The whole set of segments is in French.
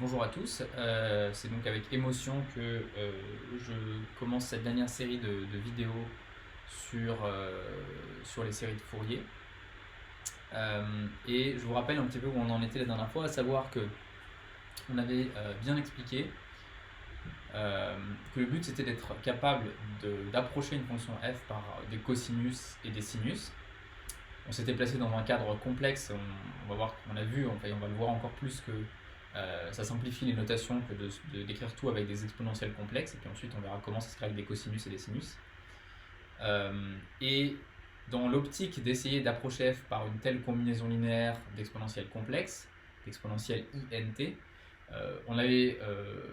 Bonjour à tous, c'est donc avec émotion que je commence cette dernière série de vidéos sur les séries de Fourier. Et je vous rappelle un petit peu où on en était la dernière fois, à savoir que on avait bien expliqué que le but c'était d'être capable d'approcher une fonction f par des cosinus et des sinus. On s'était placé dans un cadre complexe, on va voir, on a vu, enfin, on va le voir encore plus que ça simplifie les notations que d'écrire tout avec des exponentielles complexes, et puis ensuite on verra comment ça se crée avec des cosinus et des sinus. Et dans l'optique d'essayer d'approcher f par une telle combinaison linéaire d'exponentielles complexes, d'exponentielles int, on avait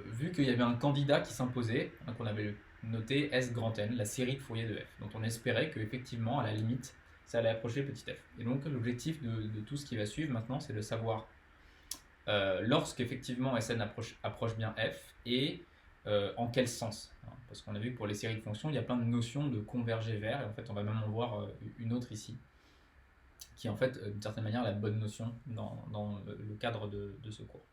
vu qu'il y avait un candidat qui s'imposait, hein, qu'on avait noté S grand N, la série de Fourier de f, dont on espérait qu'effectivement, à la limite, ça allait approcher petit f. Et donc l'objectif de tout ce qui va suivre maintenant, c'est de savoir lorsqu'effectivement Sn approche bien f et en quel sens. Parce qu'on a vu que pour les séries de fonctions, il y a plein de notions de converger vers, et en fait on va même en voir une autre ici, qui est en fait d'une certaine manière la bonne notion dans le cadre de ce cours.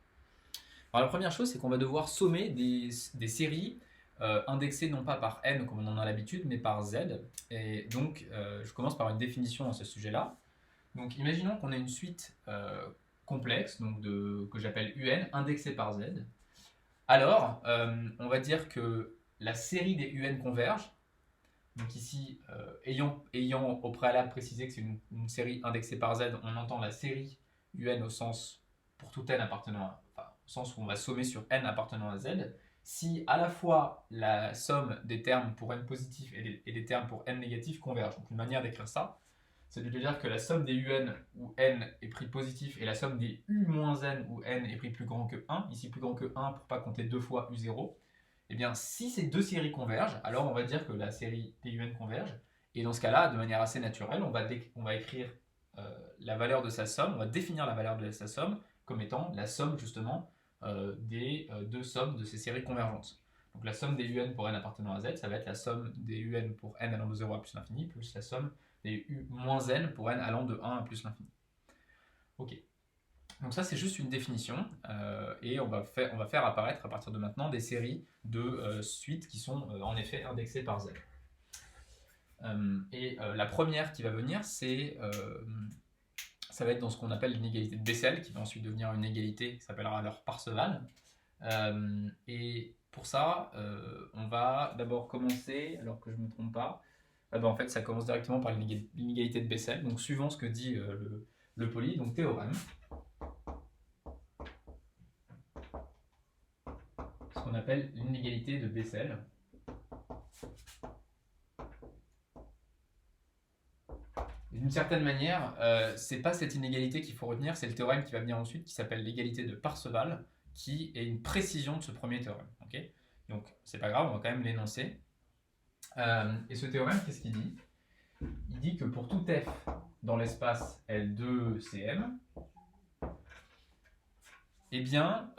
Alors la première chose, c'est qu'on va devoir sommer des séries indexées non pas par n comme on en a l'habitude, mais par z. Et donc je commence par une définition à ce sujet-là. Donc imaginons qu'on ait une suite complexe, donc que j'appelle un, indexée par z. Alors, on va dire que la série des un converge. Donc ici, ayant au préalable précisé que c'est une série indexée par z, on entend la série un au sens pour tout n appartenant à, enfin, au sens où on va sommer sur n appartenant à z. Si à la fois la somme des termes pour n positif et des termes pour n négatif convergent. Donc une manière d'écrire ça, c'est de dire que la somme des un où n est pris positif et la somme des u moins n où n est pris plus grand que 1, ici plus grand que 1 pour pas compter deux fois u0, et bien si ces deux séries convergent, alors on va dire que la série des un converge, et dans ce cas-là, de manière assez naturelle, on va écrire la valeur de sa somme, on va définir la valeur de sa somme comme étant la somme justement des deux sommes de ces séries convergentes. Donc la somme des un pour n appartenant à z, ça va être la somme des un pour n allant de 0 à plus l'infini, plus la somme des u moins n pour n allant de 1 à plus l'infini. Ok. Donc ça c'est juste une définition et on va faire apparaître à partir de maintenant des séries de suites qui sont en effet indexées par z. La première qui va venir, ça va être dans ce qu'on appelle l'inégalité de Bessel, qui va ensuite devenir une égalité qui s'appellera alors Parseval. Et pour ça, on va d'abord commencer, alors que je ne me trompe pas, en fait ça commence directement par l'inégalité de Bessel, donc suivant ce que dit le poly, donc théorème. Ce qu'on appelle l'inégalité de Bessel. D'une certaine manière, c'est pas cette inégalité qu'il faut retenir, c'est le théorème qui va venir ensuite, qui s'appelle l'égalité de Parseval, qui est une précision de ce premier théorème. Okay, donc c'est pas grave, on va quand même l'énoncer. Et ce théorème, qu'est-ce qu'il dit? Il dit que pour tout f dans l'espace L2Cm, eh bien,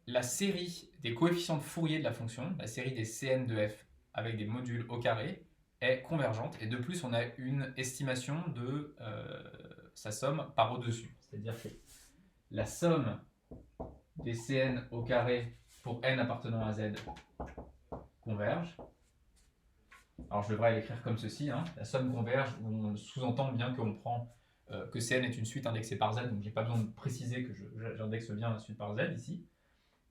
la série des coefficients de Fourier de la fonction, la série des Cn de f avec des modules au carré, est convergente. Et de plus, on a une estimation de sa somme par au-dessus. C'est-à-dire que la somme des Cn au carré pour n appartenant à z converge. Alors je devrais l'écrire comme ceci, hein. La somme converge, où on sous-entend bien qu'on prend que Cn est une suite indexée par z, donc j'ai pas besoin de préciser que j'indexe bien la suite par z ici.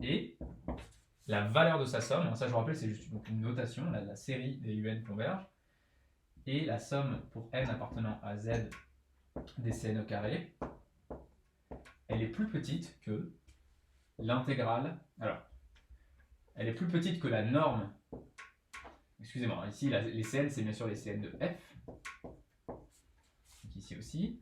Et la valeur de sa somme, hein, ça je vous rappelle c'est juste une notation, la série des un converge, et la somme pour n appartenant à z des Cn au carré, elle est plus petite que l'intégrale. Alors, elle est plus petite que la norme. Excusez-moi, ici les Cn c'est bien sûr les Cn de f. Donc ici aussi.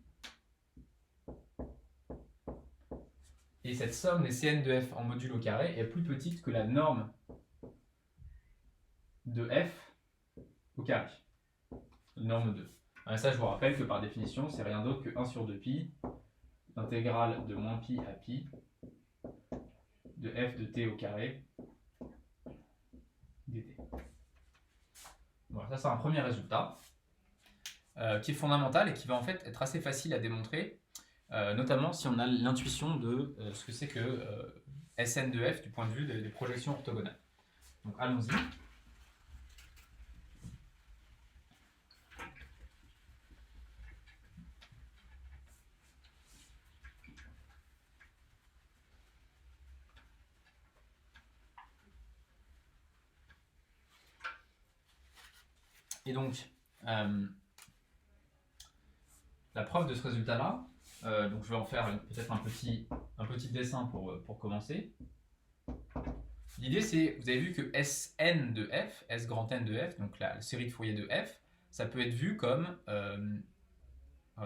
Et cette somme des Cn de f en module au carré est plus petite que la norme de f au carré. Norme 2. Alors ça, je vous rappelle que par définition, c'est rien d'autre que 1 sur 2 pi, l'intégrale de moins pi à pi de f de t au carré dt. Voilà, ça c'est un premier résultat qui est fondamental et qui va en fait être assez facile à démontrer, notamment si on a l'intuition de ce que c'est que Sn de f du point de vue des projections orthogonales. Donc allons-y. Et donc, la preuve de ce résultat-là, donc je vais en faire peut-être un petit dessin pour commencer. L'idée c'est, vous avez vu que Sn de f, S grand N de f, donc la série de Fourier de f, ça peut être vu comme,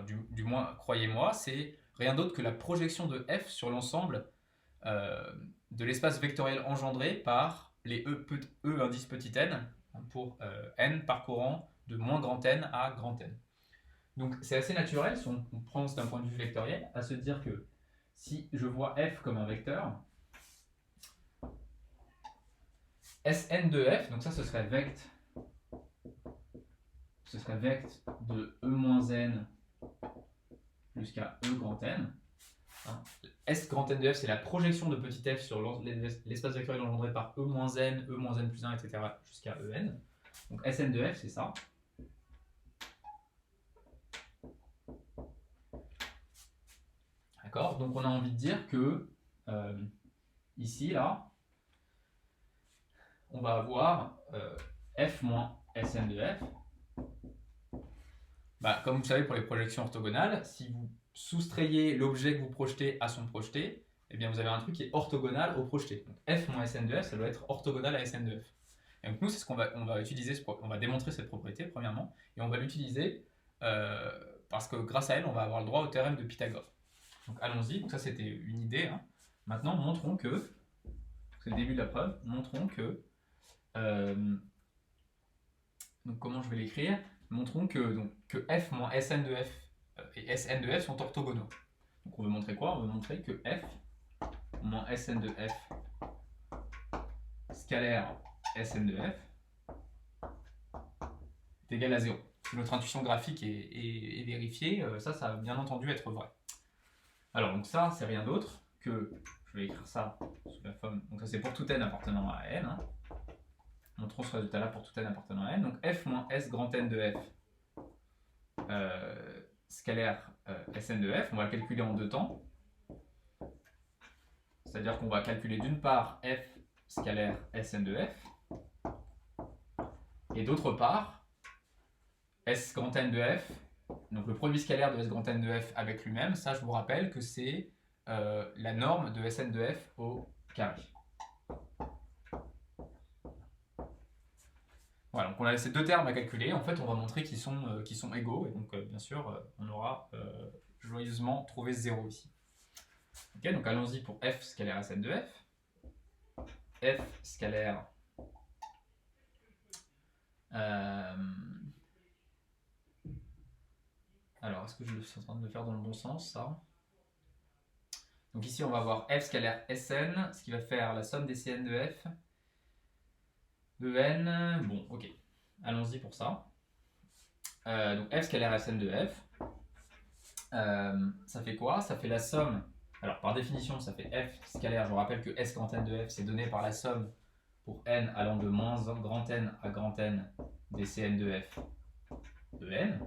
du moins croyez-moi, c'est rien d'autre que la projection de f sur l'ensemble de l'espace vectoriel engendré par les E indice petit n, pour n parcourant de moins grand N à grand N. Donc c'est assez naturel, si on prend d'un point de vue vectoriel, à se dire que si je vois f comme un vecteur, Sn de f, donc ça ce serait vect de E-n jusqu'à E grand N. S grand N de f, c'est la projection de petit f sur l'espace vectoriel engendré par E-n, E-n plus 1, etc. jusqu'à En. Donc Sn de f, c'est ça. D'accord. Donc on a envie de dire que ici, là, on va avoir f moins Sn de f. Comme vous le savez pour les projections orthogonales, si vous soustrayez l'objet que vous projetez à son projeté, eh bien vous avez un truc qui est orthogonal au projeté. Donc f moins Sn de f, ça doit être orthogonal à Sn de f. Et donc nous, c'est ce qu'on va utiliser, on va démontrer cette propriété premièrement, et on va l'utiliser parce que grâce à elle, on va avoir le droit au théorème de Pythagore. Donc allons-y, donc ça c'était une idée. Hein. Maintenant, montrons que, c'est le début de la preuve, montrons que, donc comment je vais l'écrire? Montrons que f moins Sn de f et Sn de f sont orthogonaux. Donc on veut montrer quoi? On veut montrer que f moins Sn de f scalaire Sn de f est égal à 0. Si notre intuition graphique est vérifiée, ça va bien entendu être vrai. Alors donc ça, c'est rien d'autre que, je vais écrire ça sous la forme, donc ça c'est pour tout n appartenant à n. Hein. Montrons ce résultat-là pour tout n appartenant à n. Donc f moins S grand N de f scalaire Sn de f, on va le calculer en deux temps. C'est-à-dire qu'on va calculer d'une part f scalaire Sn de f, et d'autre part S grand N de f, donc le produit scalaire de S grand N de f avec lui-même, ça je vous rappelle que c'est la norme de Sn de f au carré. Voilà, donc on a ces deux termes à calculer. En fait, on va montrer qu'ils sont égaux. Et donc, bien sûr, on aura joyeusement trouvé 0 ici. Ok, donc allons-y pour f scalaire Sn de f. F scalaire... Alors, est-ce que je suis en train de le faire dans le bon sens, ça? Donc ici, on va avoir f scalaire Sn, ce qui va faire la somme des Cn de f. En, bon, ok. Allons-y pour ça. Donc f scalaire Sn de f, ça fait quoi? Ça fait la somme, alors par définition ça fait f scalaire, je vous rappelle que S grand N de f c'est donné par la somme pour n allant de moins grand N à grand N des Cn de f de n,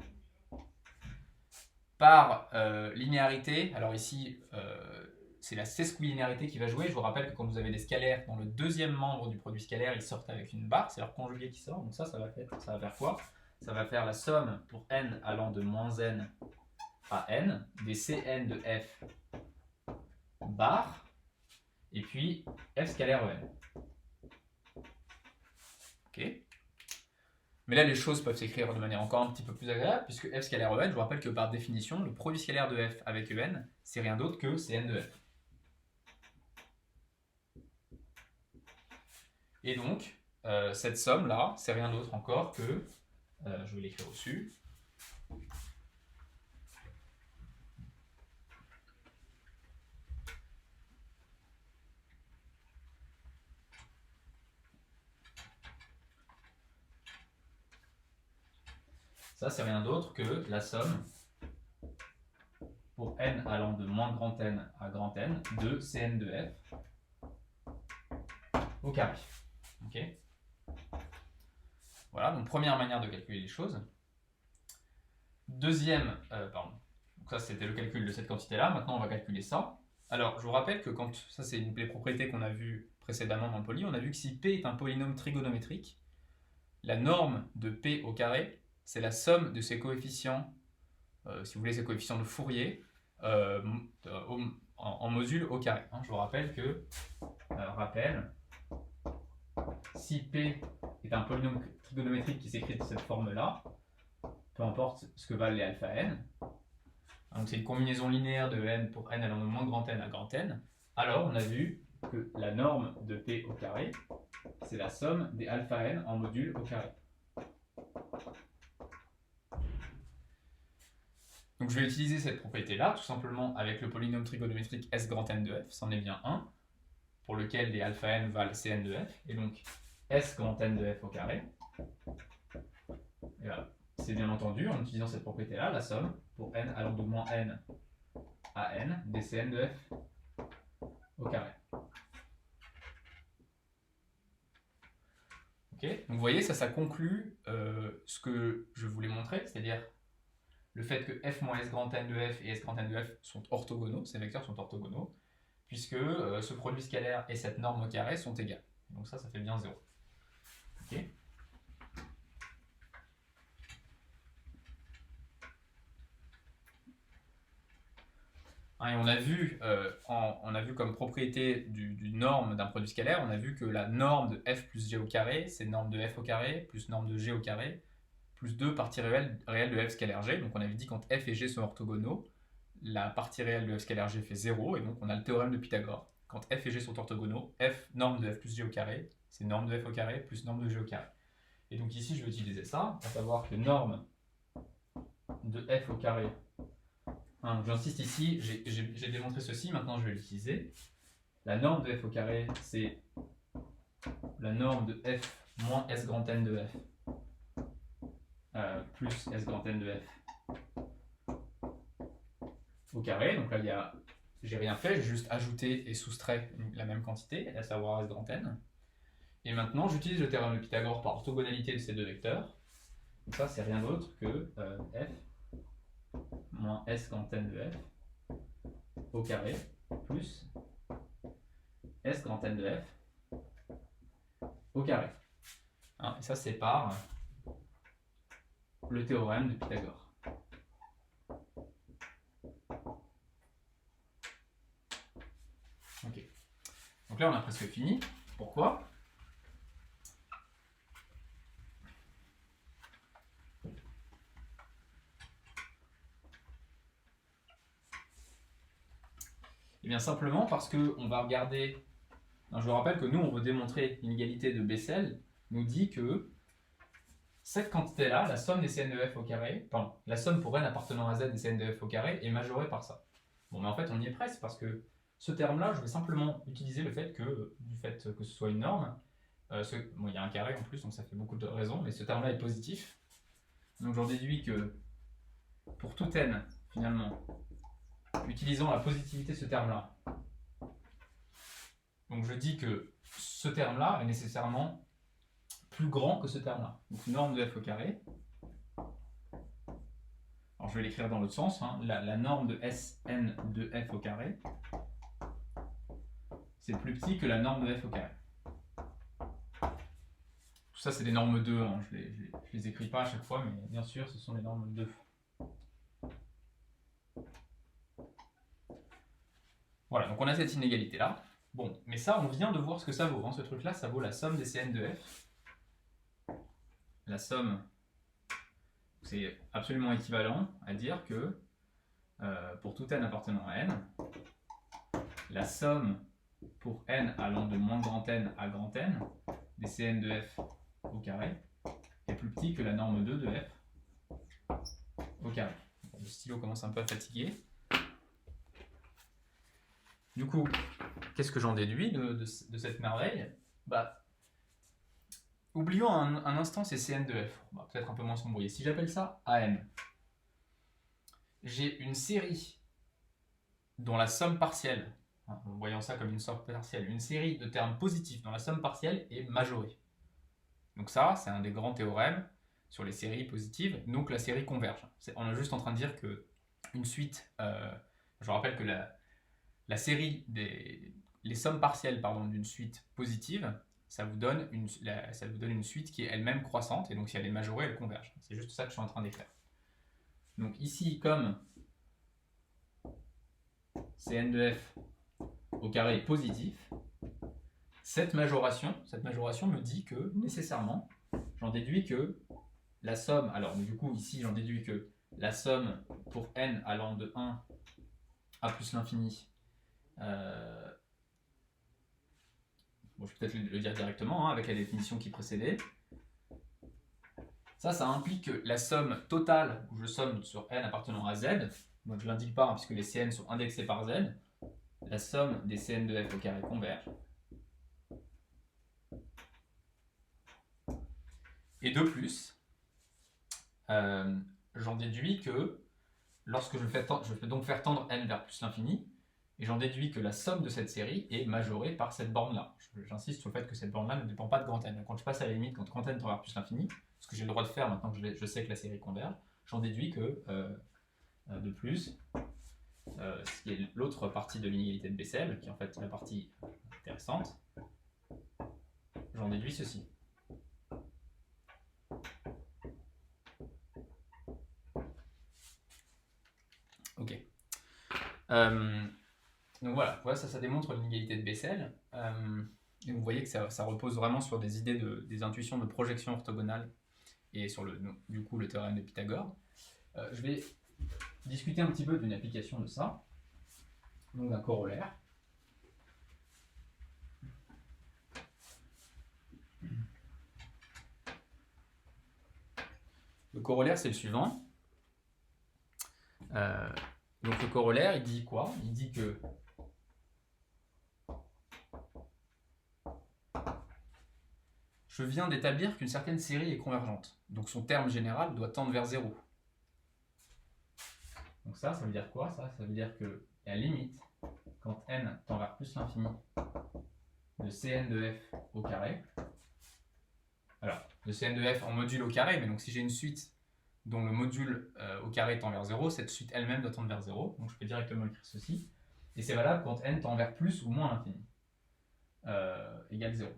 par linéarité, alors ici c'est la sesquilinéarité qui va jouer. Je vous rappelle que quand vous avez des scalaires dans le deuxième membre du produit scalaire, ils sortent avec une barre, c'est leur conjugué qui sort, donc ça va faire quoi? Ça va faire la somme pour n allant de moins n à n des Cn de f bar et puis f scalaire En. Ok. Mais là, les choses peuvent s'écrire de manière encore un petit peu plus agréable, puisque f scalaire En, je vous rappelle que par définition, le produit scalaire de f avec En, c'est rien d'autre que Cn de f. Et donc, cette somme-là, c'est rien d'autre encore que, je vais l'écrire au-dessus, ça, c'est rien d'autre que la somme pour n allant de moins grand N à grand N de Cn de f au carré. Ok. Voilà, donc première manière de calculer les choses. Deuxième, pardon, donc ça c'était le calcul de cette quantité-là, maintenant on va calculer ça. Alors je vous rappelle que quand, ça c'est une des propriétés qu'on a vues précédemment dans le poly, on a vu que si P est un polynôme trigonométrique, la norme de P au carré, c'est la somme de ses coefficients, si vous voulez ses coefficients de Fourier, en module au carré. Je vous rappelle que, si P est un polynôme trigonométrique qui s'écrit de cette forme-là, peu importe ce que valent les alpha n, donc c'est une combinaison linéaire de n pour n allant de moins grand n à grand n, alors on a vu que la norme de P au carré, c'est la somme des alpha n en module au carré. Donc je vais utiliser cette propriété-là, tout simplement avec le polynôme trigonométrique S grand N de f, c'en est bien un, pour lequel les alpha n valent Cn de f, et donc S grand N de f au carré. Et voilà. C'est bien entendu, en utilisant cette propriété-là, la somme pour n allant de moins n à n des Cn de f au carré. Ok, donc vous voyez, ça conclut ce que je voulais montrer, c'est-à-dire le fait que f moins s grand n de f et s grand n de f sont orthogonaux, ces vecteurs sont orthogonaux, puisque ce produit scalaire et cette norme au carré sont égales. Donc ça fait bien 0. Ok. Et on a vu comme propriété du norme d'un produit scalaire, on a vu que la norme de f plus g au carré, c'est norme de f au carré plus norme de g au carré, plus 2 parties réelles de f scalaire g. Donc on avait dit quand f et g sont orthogonaux, la partie réelle de f scalaire g fait 0, et donc on a le théorème de Pythagore. Quand f et g sont orthogonaux, f norme de f plus g au carré, c'est norme de f au carré plus norme de g au carré. Et donc ici je vais utiliser ça, à savoir que norme de f au carré, j'insiste ici, j'ai démontré ceci, maintenant je vais l'utiliser. La norme de f au carré, c'est la norme de f moins s grand n de f plus s grand n de f au carré. Donc là, j'ai rien fait, j'ai juste ajouté et soustrait la même quantité, à savoir s grand n. Et maintenant, j'utilise le théorème de Pythagore par orthogonalité de ces deux vecteurs. Donc ça, c'est rien d'autre que f moins s grand n de f au carré plus s grand n de f au carré. Et ça, c'est par le théorème de Pythagore. Ok. Donc là, on a presque fini. Pourquoi ? Eh bien simplement parce qu'on va regarder, je vous rappelle que nous on veut démontrer l'inégalité de Bessel, nous dit que cette quantité-là, la somme des Cn de f au carré, pardon, la somme pour n appartenant à z des Cn de f au carré est majorée par ça. Bon mais en fait on y est presque parce que ce terme-là, je vais simplement utiliser du fait que ce soit une norme, bon il y a un carré en plus donc ça fait beaucoup de raisons, mais ce terme-là est positif. Donc j'en déduis que pour tout n finalement, utilisant la positivité de ce terme-là. Donc je dis que ce terme-là est nécessairement plus grand que ce terme-là. Donc norme de f au carré. Alors je vais l'écrire dans l'autre sens. La norme de Sn de f au carré, c'est plus petit que la norme de f au carré. Tout ça, c'est des normes 2. Je les écris pas à chaque fois, mais bien sûr, ce sont les normes 2. Voilà, donc on a cette inégalité-là. Bon, mais ça, on vient de voir ce que ça vaut. Ce truc-là, ça vaut la somme des Cn de f. La somme, c'est absolument équivalent à dire que pour tout n appartenant à n, la somme pour n allant de moins grand n à grand n des Cn de f au carré est plus petit que la norme 2 de f au carré. Le stylo commence un peu à fatiguer. Du coup, qu'est-ce que j'en déduis de cette merveille ? Oublions un instant ces Cn de f. On va peut-être un peu moins s'embrouiller. Si j'appelle ça An, j'ai une série dont la somme partielle en voyant ça comme une somme partielle. Une série de termes positifs dont la somme partielle est majorée. Donc ça, c'est un des grands théorèmes sur les séries positives, donc la série converge. On est juste en train de dire que une suite, je rappelle que la série les sommes partielles d'une suite positive, ça vous donne une suite qui est elle-même croissante, et donc si elle est majorée, elle converge. C'est juste ça que je suis en train d'écrire. Donc ici, comme Cn de f au carré est positif, cette majoration me dit que, nécessairement, j'en déduis que la somme, alors du coup ici j'en déduis que la somme pour n allant de 1 à plus l'infini, bon, je vais peut-être le dire directement avec la définition qui précédait, ça implique que la somme totale, où je somme sur n appartenant à z, donc je ne l'indique pas puisque les Cn sont indexés par z, la somme des Cn de f au carré converge. Et de plus, j'en déduis que lorsque je fais donc faire tendre n vers plus l'infini, et j'en déduis que la somme de cette série est majorée par cette borne-là. J'insiste sur le fait que cette borne-là ne dépend pas de grand n. Quand je passe à la limite, quand grand n tend vers plus l'infini, ce que j'ai le droit de faire maintenant que je sais que la série converge, j'en déduis que, de plus, ce qui est l'autre partie de l'inégalité de Bessel, qui est en fait la partie intéressante, j'en déduis ceci. Ok. Donc voilà, ça démontre l'inégalité de Bessel. Et vous voyez que ça repose vraiment sur des idées des intuitions de projection orthogonale et sur du coup le théorème de Pythagore. Je vais discuter un petit peu d'une application de ça, donc d'un corollaire. Le corollaire, c'est le suivant. Donc le corollaire, il dit quoi? Il dit que je viens d'établir qu'une certaine série est convergente. Donc son terme général doit tendre vers 0. Donc ça veut dire quoi? Ça veut dire que la limite, quand n tend vers plus l'infini, de Cn de f au carré, alors de Cn de f en module au carré, mais donc si j'ai une suite dont le module au carré tend vers 0, cette suite elle-même doit tendre vers 0. Donc je peux directement écrire ceci. Et c'est valable quand n tend vers plus ou moins l'infini, égale 0.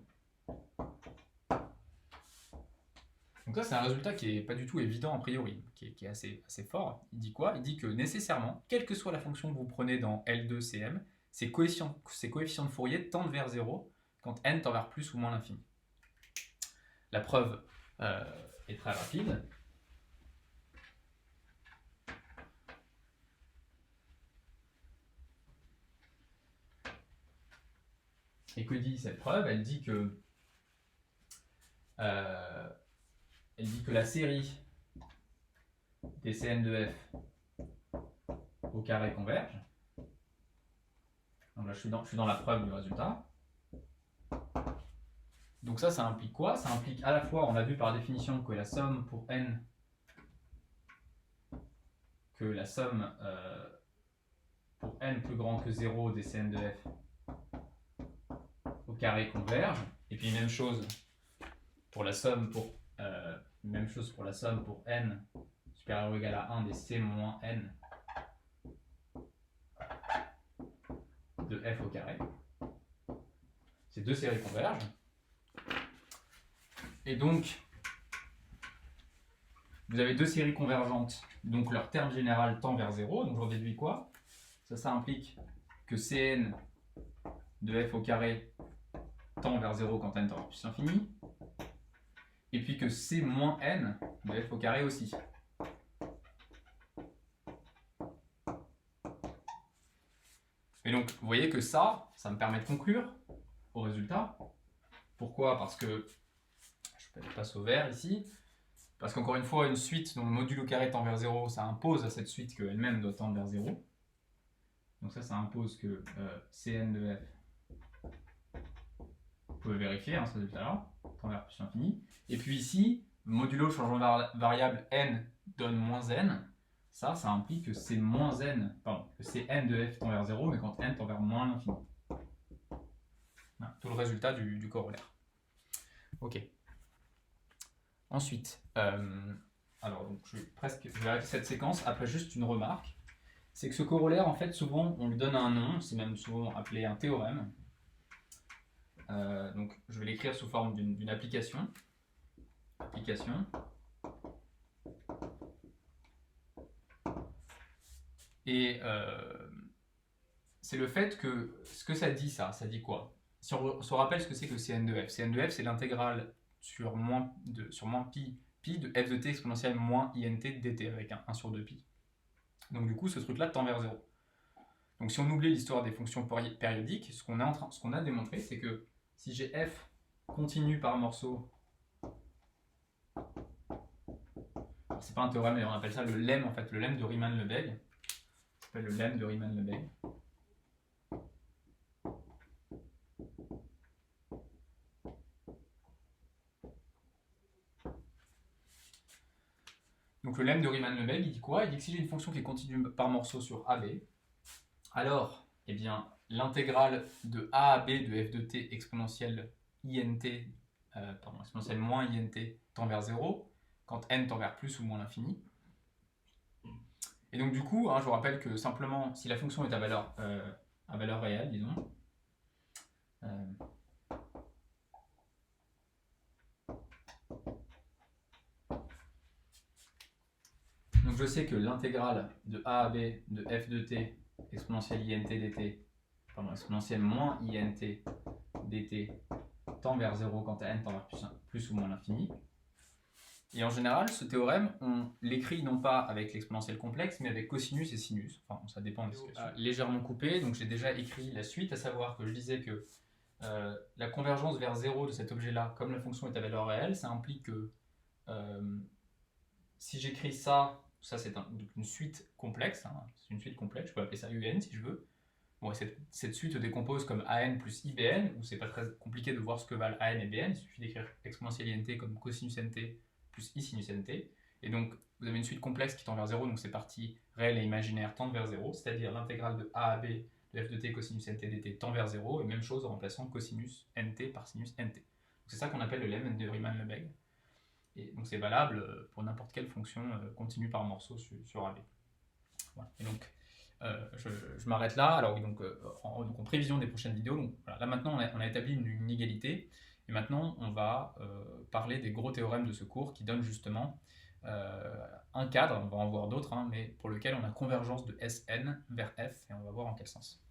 Donc ça, c'est un résultat qui n'est pas du tout évident a priori, qui est assez fort. Il dit quoi? Il dit que nécessairement, quelle que soit la fonction que vous prenez dans L2Cm, ces coefficients de Fourier tendent vers 0 quand n tend vers plus ou moins l'infini. La preuve est très rapide. Et que dit cette preuve? Elle dit que la série des Cn de f au carré converge. Donc là, je suis dans la preuve du résultat. Donc ça implique quoi? Ça implique à la fois, on l'a vu par définition, que la somme pour n, pour n plus grand que 0 des Cn de f au carré converge. Et puis même chose pour la somme pour n supérieur ou égal à 1 des c moins n de f au carré. Ces deux séries convergent. Et donc, vous avez deux séries convergentes, donc leur terme général tend vers 0. Donc j'en déduis quoi? Ça implique que Cn de f au carré tend vers 0 quand n tend vers plus l'infini. Et puis que C moins n de f au carré aussi. Et donc, vous voyez que ça me permet de conclure au résultat. Pourquoi? Parce que, je passe au vert ici, parce qu'encore une fois, une suite dont le module au carré tend vers 0, ça impose à cette suite qu'elle-même doit tendre vers 0. Donc ça impose que Cn de f, vous pouvez vérifier ce résultat-là, tend vers plus l'infini. Et puis ici, modulo changeant variable n donne moins n, ça implique que c'est moins n, pardon, que c'est n de f tend vers 0, mais quand n tend vers moins l'infini. Voilà, tout le résultat du corollaire. Ok. Ensuite, alors donc je vais arrêter cette séquence après juste une remarque. C'est que ce corollaire, en fait, souvent on lui donne un nom, c'est même souvent appelé un théorème. Donc je vais l'écrire sous forme d'une application. Et c'est le fait que ce que ça dit, ça dit quoi? Si on se rappelle ce que c'est que Cn de f, Cn de f c'est l'intégrale sur moins pi de f de t exponentielle moins int dt avec un 1 sur 2 pi. Donc du coup ce truc là tend vers 0. Donc si on oublie l'histoire des fonctions périodiques, ce qu'on a démontré c'est que si j'ai f continu par morceau, c'est pas un théorème mais on appelle ça le lemme en fait, le lemme de Riemann-Lebesgue. Ça s'appelle le lemme de Riemann-Lebesgue. Donc le lemme de Riemann-Lebesgue, il dit quoi? Il dit que si j'ai une fonction qui est continue par morceau sur AB, alors eh bien, l'intégrale de a à b de f de t exponentielle int, exponentielle moins int tend vers 0, quand n tend vers plus ou moins l'infini. Et donc du coup, je vous rappelle que simplement, si la fonction est à valeur réelle, disons, donc je sais que l'intégrale de a à b de f de t exponentielle int dt, exponentielle moins int dt tend vers 0 quand n tend vers plus ou moins l'infini. Et en général, ce théorème, on l'écrit non pas avec l'exponentielle complexe, mais avec cosinus et sinus. Enfin, ça dépend des situations. Légèrement coupé, donc j'ai déjà écrit la suite, à savoir que je disais que la convergence vers 0 de cet objet-là, comme la fonction est à valeur réelle, ça implique que si j'écris ça c'est une suite complexe, c'est une suite complexe, je peux appeler ça UN si je veux. Bon, cette suite se décompose comme AN plus IBN, où c'est pas très compliqué de voir ce que valent AN et BN, il suffit d'écrire exponentielle INT comme cosinus NT plus I sinus NT. Et donc, vous avez une suite complexe qui tend vers 0, donc ces parties réelles et imaginaires tendent vers 0, c'est-à-dire l'intégrale de A à B de f de t cosinus NT dt tend vers 0, et même chose en remplaçant cosinus NT par sinus NT. C'est ça qu'on appelle le lemme de Riemann-Lebesgue. Et donc c'est valable pour n'importe quelle fonction continue par morceau sur AB. Voilà. Et donc, je m'arrête là. Alors, donc, en prévision des prochaines vidéos, donc, voilà, là maintenant on a établi une inégalité. Et maintenant on va parler des gros théorèmes de ce cours qui donnent justement un cadre, on va en voir d'autres, mais pour lequel on a convergence de Sn vers F, et on va voir en quel sens.